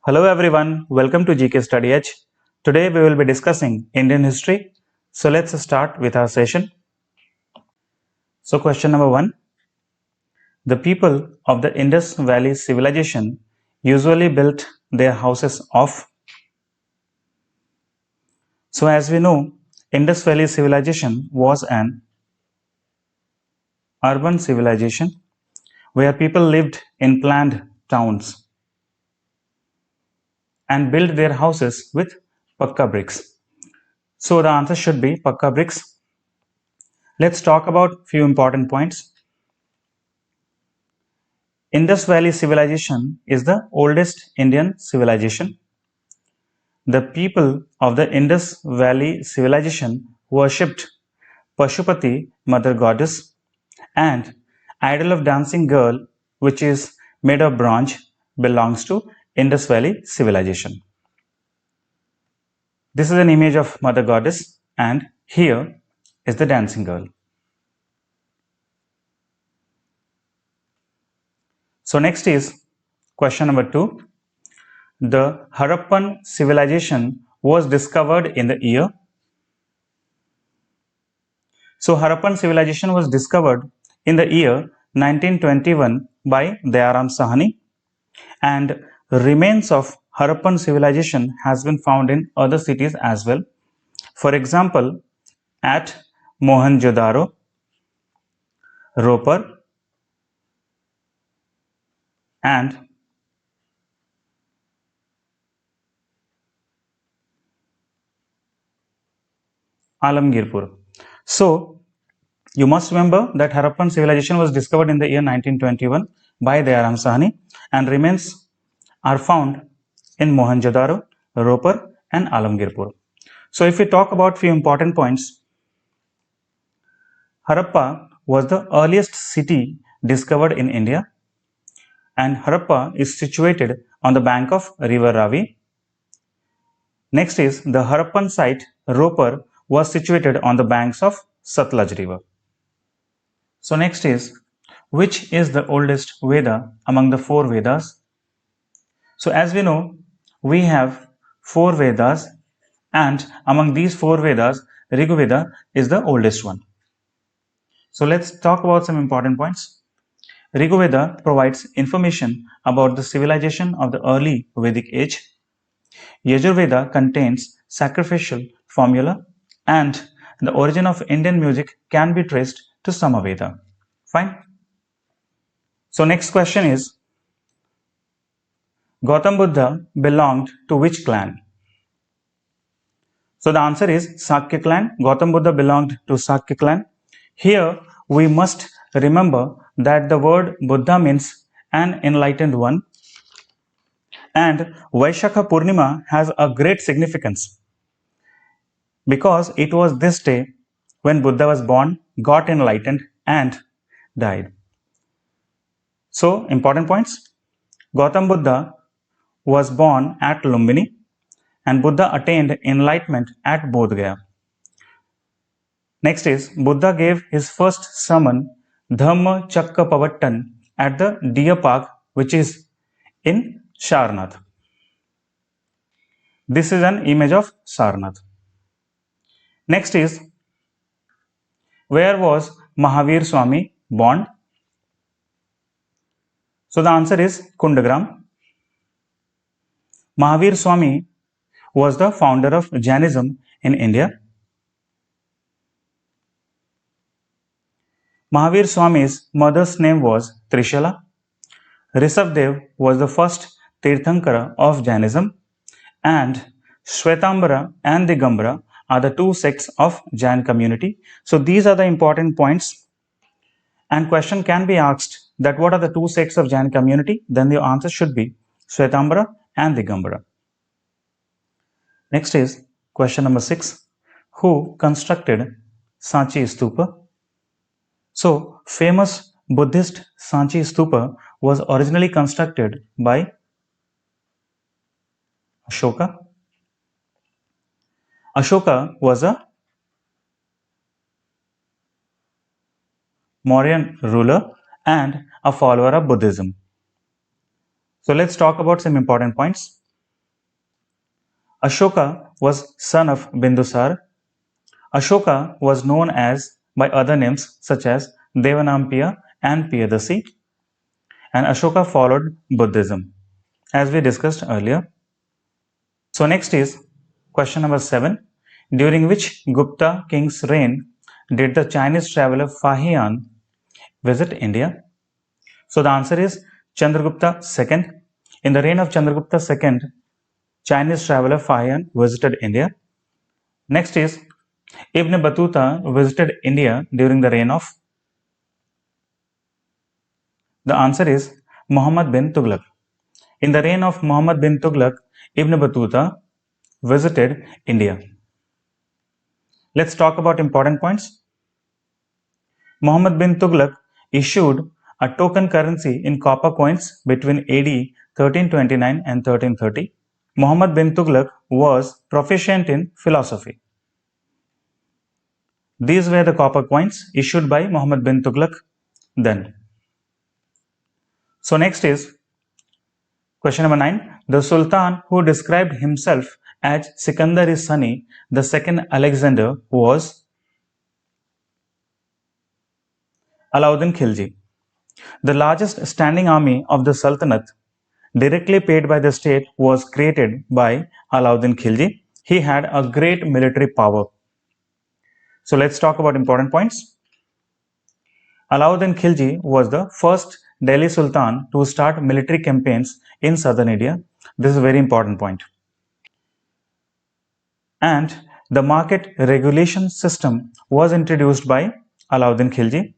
Hello everyone, welcome to GK StudyEdge. Today we will be discussing Indian history. So let's start with our session. So question number 1. The people of the Indus Valley Civilization usually built their houses of. So as we know, Indus Valley Civilization was an urban civilization where people lived in planned towns and built their houses with pakka bricks. So the answer should be pakka bricks. Let's talk about few important points. Indus Valley Civilization is the oldest Indian civilization. The people of the Indus Valley Civilization worshipped Pashupati, Mother Goddess, and idol of dancing girl, which is made of bronze, belongs to Indus Valley Civilization. This is an image of Mother Goddess, and here is the dancing girl. So next is question number 2. The Harappan Civilization was discovered in the year. So Harappan Civilization was discovered in the year 1921 by Dayaram Sahani, and remains of Harappan Civilization has been found in other cities as well. For example, at Mohenjo-daro, Ropar, and Alamgirpur. So you must remember that Harappan civilization was discovered in the year 1921 by Dayaram Sahani, and remains are found in Mohenjo-daro, Ropar, and Alamgirpur. So if we talk about few important points, Harappa was the earliest city discovered in India, and Harappa is situated on the bank of river Ravi. Next is the Harappan site Ropar was situated on the banks of Satluj river. So next is, which is the oldest Veda among the 4 Vedas? So as we know, we have 4 Vedas, and among these 4 Vedas, Rig Veda is the oldest one. So let's talk about some important points. Rig Veda provides information about the civilization of the early Vedic age. Yajurveda contains sacrificial formula, and the origin of Indian music can be traced to Samaveda. Fine. So next question is, Gautam Buddha belonged to which clan? So the answer is Sakya clan. Gautam Buddha belonged to Sakya clan. Here we must remember that the word Buddha means an enlightened one, and Vaishakha Purnima has a great significance because it was this day when Buddha was born, got enlightened, and died. So important points. Gautam Buddha was born at Lumbini, and Buddha attained enlightenment at Bodh Gaya. Next is, Buddha gave his first sermon Dhamma Chakka Pavattan at the Deer Park, which is in Sarnath. This is an image of Sarnath. Next is, where was Mahavir Swami born? So the answer is Kundagram. Mahavir Swami was the founder of Jainism in India. Mahavir Swami's mother's name was Trishala. Rishabdev was the first Tirthankara of Jainism, and Shvetambara and Digambara are the 2 sects of Jain community. So these are the important points, and question can be asked that what are the 2 sects of Jain community? Then the answer should be Shvetambara and Digambara. Next is question number 6. Who constructed Sanchi Stupa? So famous Buddhist Sanchi Stupa was originally constructed by Ashoka. Ashoka was a Mauryan ruler and a follower of Buddhism. So let's talk about some important points. Ashoka was son of Bindusar. Ashoka was known as by other names such as Devanampiya and Piyadasi, and Ashoka followed Buddhism, as we discussed earlier. So next is question number 7. During which Gupta king's reign did the Chinese traveler Fahien visit India? So the answer is Chandragupta II. In the reign of Chandragupta II, Chinese traveler Fahien visited India. Next is Ibn Batuta visited India during the reign of. The answer is Muhammad bin Tughlaq. In the reign of Muhammad bin Tughlaq, Ibn Batuta visited India. Let's talk about important points. Muhammad bin Tughlaq issued a token currency in copper coins between AD 1329 and 1330. Muhammad bin Tughlaq was proficient in philosophy. These were the copper coins issued by Muhammad bin Tughlaq then. So next is question number 9. The Sultan who described himself as Sikandar-i-Sani, the second Alexander, was Alauddin Khilji. The largest standing army of the Sultanate, directly paid by the state, was created by Alauddin Khilji. He had a great military power. So let's talk about important points. Alauddin Khilji was the first Delhi Sultan to start military campaigns in southern India. This is a very important point. And the market regulation system was introduced by Alauddin Khilji.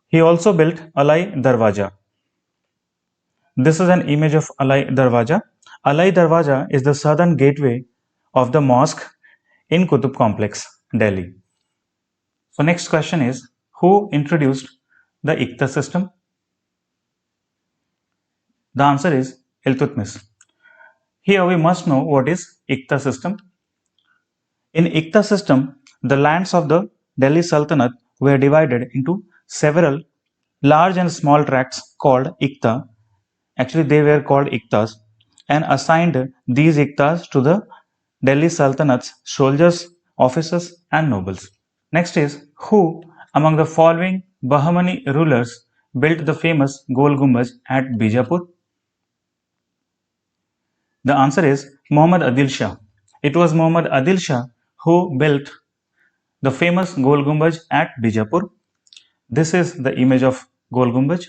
He also built Alai Darwaja. This is an image of Alai Darwaja. Alai Darwaja is the southern gateway of the mosque in Qutub complex, Delhi. So next question is, who introduced the Iqta system? The answer is Iltutmish. Here we must know what is Iqta system. In Iqta system, the lands of the Delhi Sultanate were divided into several large and small tracts called Iqta. Actually, they were called Iqtas, and assigned these Iqtas to the Delhi Sultanate's soldiers, officers, and nobles. Next is, who among the following Bahmani rulers built the famous Gol Gumbaj at Bijapur? The answer is Muhammad Adil Shah. It was Muhammad Adil Shah who built the famous Gol Gumbaj at Bijapur. This is the image of Gol Gumbaj.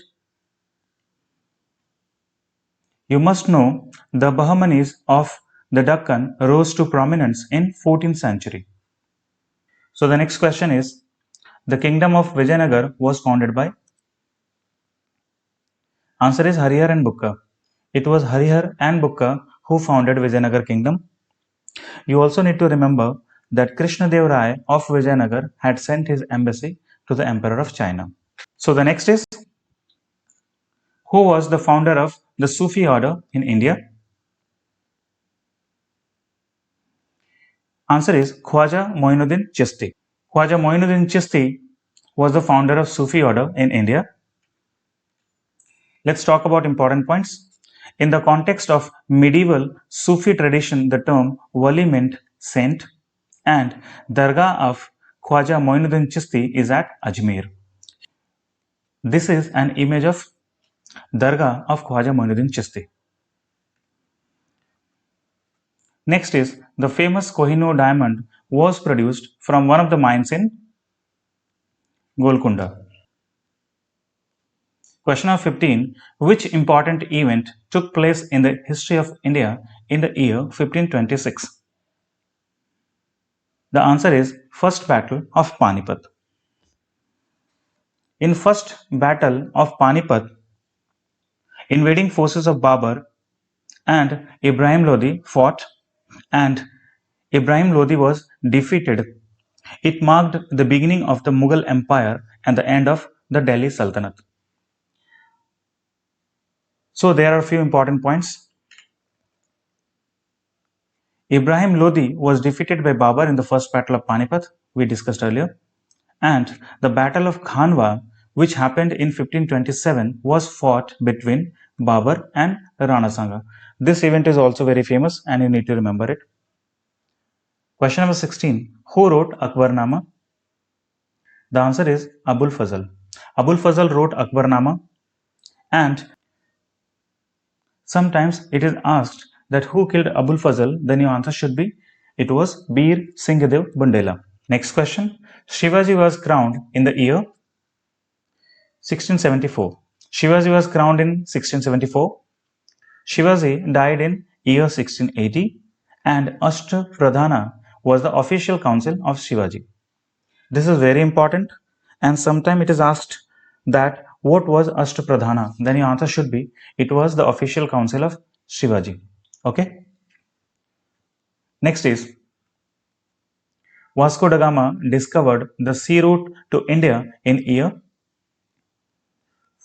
You must know the Bahmanis of the Deccan rose to prominence in 14th century. So the next question is, the kingdom of Vijaynagar was founded by? Answer is Harihar and Bukka. It was Harihar and Bukka who founded Vijayanagar kingdom. You also need to remember that Krishna Dev Rai of Vijayanagar had sent his embassy to the Emperor of China. So the next is, who was the founder of the Sufi order in India? Answer is Khwaja Moinuddin Chishti. Khwaja Moinuddin Chishti was the founder of Sufi order in India. Let's talk about important points. In the context of medieval Sufi tradition, the term wali meant saint, and Dargah of Khwaja Moinuddin Chishti is at Ajmer. This is an image of Dargah of Khwaja Moinuddin Chishti. Next is, the famous Kohinoor diamond was produced from one of the mines in Golconda. Question number 15. Which important event took place in the history of India in the year 1526? The answer is First Battle of Panipat. In First Battle of Panipat, invading forces of Babur and Ibrahim Lodi fought, and Ibrahim Lodi was defeated. It marked the beginning of the Mughal Empire and the end of the Delhi Sultanate. So there are a few important points. Ibrahim Lodi was defeated by Babur in the First Battle of Panipat, we discussed earlier, and the Battle of Khanwa, which happened in 1527, was fought between Babur and Rana Sanga. This event is also very famous and you need to remember it. Question number 16. Who wrote Akbarnama? The answer is Abul Fazl. Abul Fazl wrote Akbarnama, and sometimes it is asked that who killed Abul Fazl, then your answer should be it was Bir Singhadev Bundela. Next question. Shivaji was crowned in the year 1674. Shivaji was crowned in 1674. Shivaji died in year 1680 and Ashtapradhana was the official council of Shivaji. This is very important, and sometimes it is asked that what was Ashtapradhana, then your answer should be it was the official council of Shivaji. Okay. Next is Vasco da Gama discovered the sea route to India in year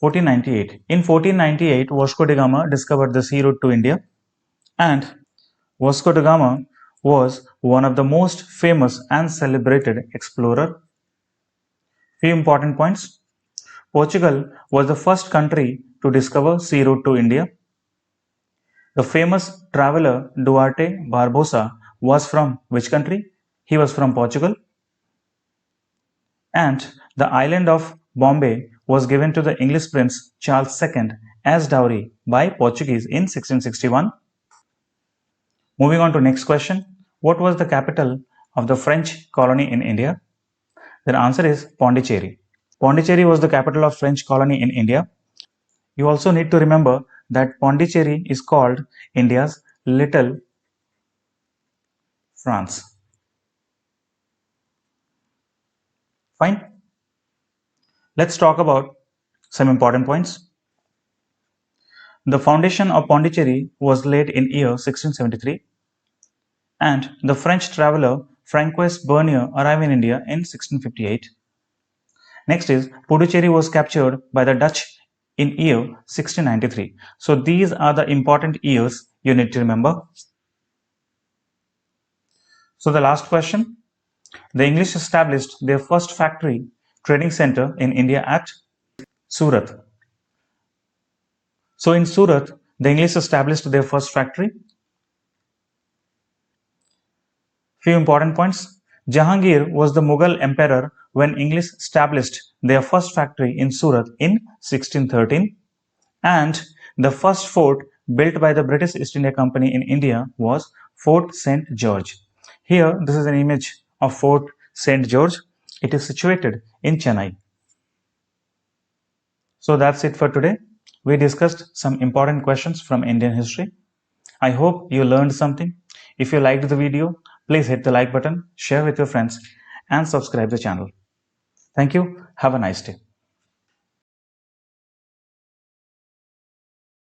1498. In 1498, Vasco da Gama discovered the sea route to India, and Vasco da Gama was one of the most famous and celebrated explorer. Few important points. Portugal was the first country to discover sea route to India. The famous traveler Duarte Barbosa was from which country? He was from Portugal. And the island of Bombay was given to the English Prince Charles II as dowry by Portuguese in 1661. Moving on to next question. What was the capital of the French colony in India? The answer is Pondicherry. Pondicherry was the capital of French colony in India. You also need to remember that Pondicherry is called India's Little France. Fine. Let's talk about some important points. The foundation of Pondicherry was laid in year 1673, and the French traveler Francois Bernier arrived in India in 1658. Next is Puducherry was captured by the Dutch in year 1693. So these are the important years you need to remember. So the last question. The English established their first factory trading center in India at Surat. So in Surat, the English established their first factory. Few important points. Jahangir was the Mughal emperor when English established their first factory in Surat in 1613, and the first fort built by the British East India Company in India was Fort St. George. Here, this is an image of Fort St. George. It is situated in Chennai. So that's it for today. We discussed some important questions from Indian history. I hope you learned something. If you liked the video, please hit the like button, share with your friends, and subscribe the channel. Thank you. Have a nice day.